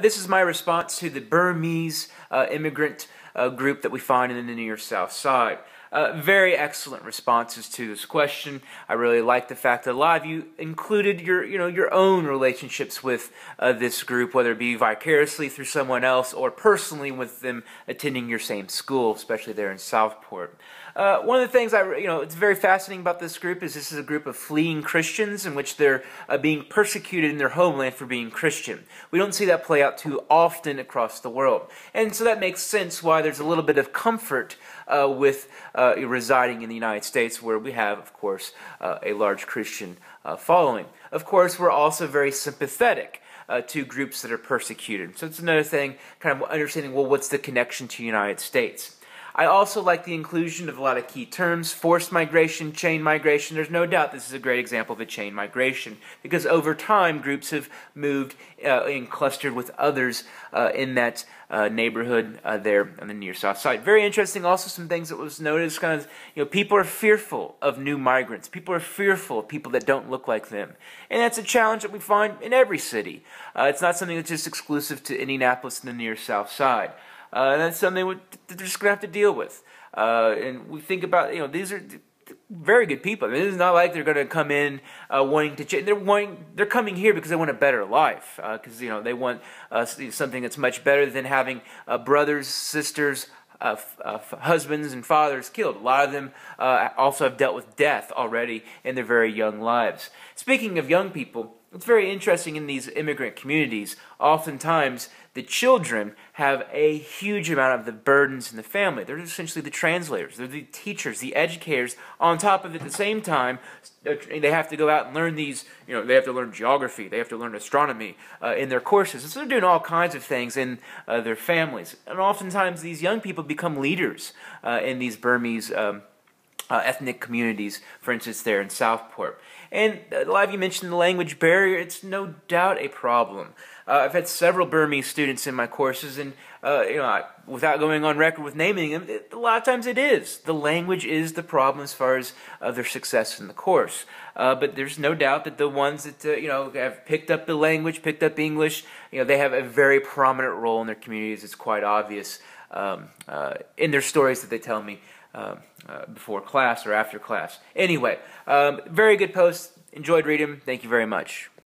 This is my response to the Burmese immigrant group that we find in the near South Side. Very excellent responses to this question. I really like the fact that a lot of you included your own relationships with this group, whether it be vicariously through someone else or personally with them attending your same school, especially there in Southport. One of the things it's very fascinating about this group is this is a group of fleeing Christians in which they're being persecuted in their homeland for being Christian. We don't see that play out too often across the world. And so that makes sense why there's a little bit of comfort with residing in the United States, where we have, of course, a large Christian following. Of course, we're also very sympathetic to groups that are persecuted. So it's another thing, kind of understanding, well, what's the connection to the United States? I also like the inclusion of a lot of key terms: forced migration, chain migration. There's no doubt this is a great example of a chain migration, because over time groups have moved and clustered with others in that neighborhood there on the near South Side. Very interesting. Also, some things that was noticed, kind of, people are fearful of new migrants. People are fearful of people that don't look like them, and that's a challenge that we find in every city. It's not something that's just exclusive to Indianapolis and the near South Side. And that's something they're just going to have to deal with. And we think about, these are very good people. I mean, it's not like they're going to come in wanting to change. They're coming here because they want a better life. Because they want something that's much better than having brothers, sisters, husbands, and fathers killed. A lot of them also have dealt with death already in their very young lives. Speaking of young people, it's very interesting in these immigrant communities. Oftentimes, the children have a huge amount of the burdens in the family. They're essentially the translators. They're the teachers, the educators. On top of it, at the same time, they have to go out and learn these, they have to learn geography. They have to learn astronomy in their courses. And so they're doing all kinds of things in their families. And oftentimes, these young people become leaders in these Burmese ethnic communities, for instance, there in Southport. And a lot of you mentioned the language barrier. It's no doubt a problem. I've had several Burmese students in my courses, and without going on record with naming them, a lot of times it is. The language is the problem as far as their success in the course. But there's no doubt that the ones that have picked up the language, picked up English, they have a very prominent role in their communities. It's quite obvious in their stories that they tell me before class or after class. Anyway, very good post. Enjoyed reading them. Thank you very much.